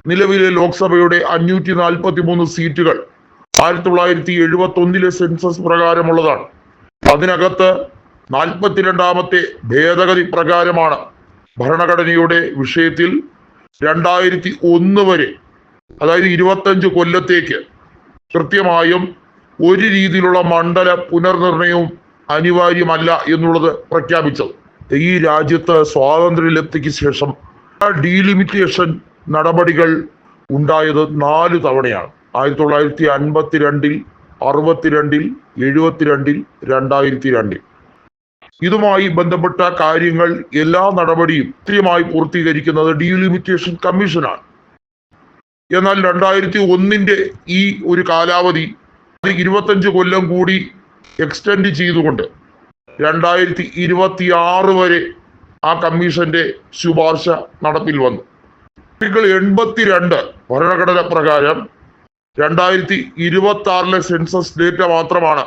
നിലവിലെ ലോക്സഭയുടെ 543 സീറ്റുകൾ 1971 സെൻസസ് പ്രകാരമുള്ളതാണ്. അതിനകത്ത് 42ാമത്തെ ഭേദഗതി പ്രകാരമാണ് ഭരണഘടനയുടെ വിഷയത്തിൽ 2001 വരെ, അതായത് 25 കൊല്ലത്തേക്ക് കൃത്യമായും ഒരു രീതിയിലുള്ള മണ്ഡല പുനർനിർണയവും അനിവാര്യമല്ല എന്നുള്ളത് പ്രഖ്യാപിച്ചത്. ഈ രാജ്യത്ത് സ്വാതന്ത്ര്യലബ്ധിക്ക് ശേഷം ഡീലിമിറ്റേഷൻ നടപടികൾ ഉണ്ടായത് 4 തവണയാണ്. 1952, 62, 72, 2002. ഇതുമായി ബന്ധപ്പെട്ട കാര്യങ്ങൾ എല്ലാ നടപടിയും കൃത്യമായി പൂർത്തീകരിക്കുന്നത് ഡീലിമിറ്റേഷൻ കമ്മീഷനാണ്. എന്നാൽ 2001 ഈ ഒരു കാലാവധി 25 കൊല്ലം കൂടി എക്സ്റ്റെൻഡ് ചെയ്തുകൊണ്ട് 2026 വരെ ആ കമ്മീഷന്റെ ശുപാർശ നടപ്പിൽ വന്നു. ആർട്ടിക്കിൾ 82 ഭരണഘടന പ്രകാരം 2026 സെൻസസ് ഡേറ്റ മാത്രമാണ്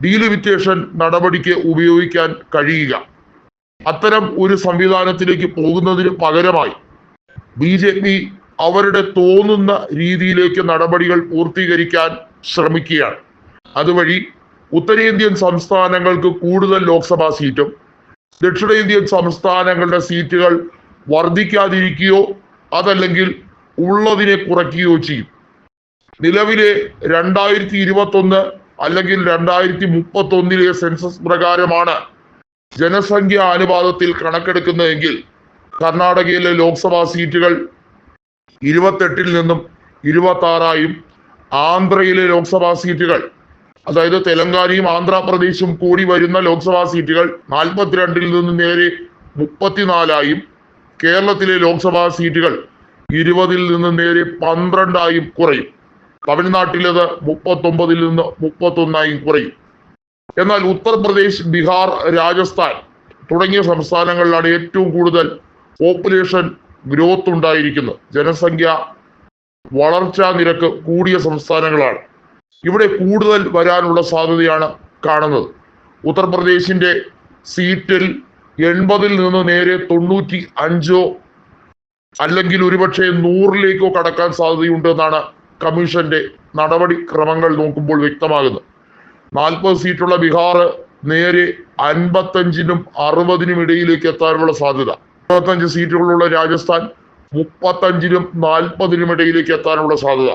ഡീലിമിറ്റേഷൻ നടപടിക്ക് ഉപയോഗിക്കാൻ കഴിയുക. അത്തരം ഒരു സംവിധാനത്തിലേക്ക് പോകുന്നതിന് പകരമായി BJP അവരുടെ തോന്നുന്ന രീതിയിലേക്ക് നടപടികൾ പൂർത്തീകരിക്കാൻ ശ്രമിക്കുകയാണ്. അതുവഴി ഉത്തരേന്ത്യൻ സംസ്ഥാനങ്ങൾക്ക് കൂടുതൽ ലോക്സഭാ സീറ്റും ദക്ഷിണേന്ത്യൻ സംസ്ഥാനങ്ങളുടെ സീറ്റുകൾ വർദ്ധിക്കാതിരിക്കുകയോ അതല്ലെങ്കിൽ ഉള്ളതിനെ കുറയ്ക്കുകയോ ചെയ്യും. നിലവിലെ 2021 അല്ലെങ്കിൽ 2031 സെൻസസ് പ്രകാരമാണ് ജനസംഖ്യാ അനുപാതത്തിൽ കണക്കെടുക്കുന്നതെങ്കിൽ കർണാടകയിലെ ലോക്സഭാ സീറ്റുകൾ 28 നിന്നും 26ആയും ആന്ധ്രയിലെ ലോക്സഭാ സീറ്റുകൾ, അതായത് തെലങ്കാനയും ആന്ധ്രാപ്രദേശും കൂടി വരുന്ന ലോക്സഭാ സീറ്റുകൾ 42 നിന്ന് നേരെ 34ആയും കേരളത്തിലെ ലോക്സഭാ സീറ്റുകൾ 20 നിന്ന് നേരെ 12ആയും കുറയും. തമിഴ്നാട്ടിലേത് 39 നിന്ന് 31ആയും കുറയും. എന്നാൽ ഉത്തർപ്രദേശ്, ബീഹാർ, രാജസ്ഥാൻ തുടങ്ങിയ സംസ്ഥാനങ്ങളിലാണ് ഏറ്റവും കൂടുതൽ പോപ്പുലേഷൻ ഗ്രോത്ത് ഉണ്ടായിരിക്കുന്നത്. ജനസംഖ്യ വളർച്ചാ നിരക്ക് കൂടിയ സംസ്ഥാനങ്ങളാണ്. ഇവിടെ കൂടുതൽ വരാനുള്ള സാധ്യതയാണ് കാണുന്നത്. ഉത്തർപ്രദേശിന്റെ സീറ്റിൽ 80 നിന്ന് നേരെ 95 അല്ലെങ്കിൽ ഒരുപക്ഷെ 100 കടക്കാൻ സാധ്യതയുണ്ടെന്നാണ് കമ്മീഷന്റെ നടപടിക്രമങ്ങൾ നോക്കുമ്പോൾ വ്യക്തമാകുന്നത്. 40 സീറ്റുള്ള ബീഹാർ നേരെ 55നും 60നും ഇടയിലേക്ക് എത്താനുള്ള സാധ്യത. 25 സീറ്റുകളുള്ള രാജസ്ഥാൻ 35നും 40നും ഇടയിലേക്ക് എത്താനുള്ള സാധ്യത.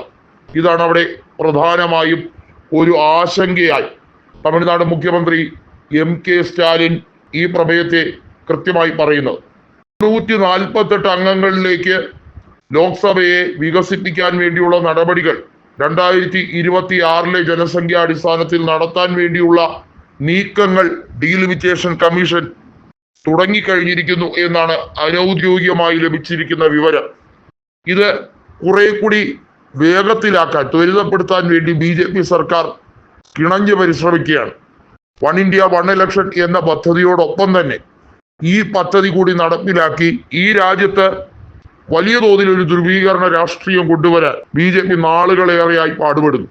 ഇതാണ് അവിടെ പ്രധാനമായും ഒരു ആശങ്കയായി തമിഴ്നാട് മുഖ്യമന്ത്രി MK സ്റ്റാലിൻ ഈ പ്രമേയത്തെ കൃത്യമായി പറയുന്നത്. 148 അംഗങ്ങളിലേക്ക് ലോക്സഭയെ വികസിപ്പിക്കാൻ വേണ്ടിയുള്ള നടപടികൾ 2026 ജനസംഖ്യാ അടിസ്ഥാനത്തിൽ നടത്താൻ വേണ്ടിയുള്ള നീക്കങ്ങൾ ഡീലിമിറ്റേഷൻ കമ്മീഷൻ തുടങ്ങിക്കഴിഞ്ഞിരിക്കുന്നു എന്നാണ് അനൗദ്യോഗികമായി ലഭിച്ചിരിക്കുന്ന വിവരം. ഇത് കുറെ കൂടി വേഗത്തിലാക്കാൻ, ത്വരിതപ്പെടുത്താൻ വേണ്ടി BJP സർക്കാർ കിണഞ്ഞു പരിശ്രമിക്കുകയാണ്. വൺ ഇന്ത്യ വൺ ഇലക്ഷൻ എന്ന പദ്ധതിയോടൊപ്പം തന്നെ ഈ പദ്ധതി കൂടി നടപ്പിലാക്കി ഈ രാജ്യത്ത് വലിയ തോതിൽ ഒരു ധ്രുവീകരണ രാഷ്ട്രീയം കൊണ്ടുവരാൻ BJP നാളുകളേറെയായി പാടുപെടുന്നു.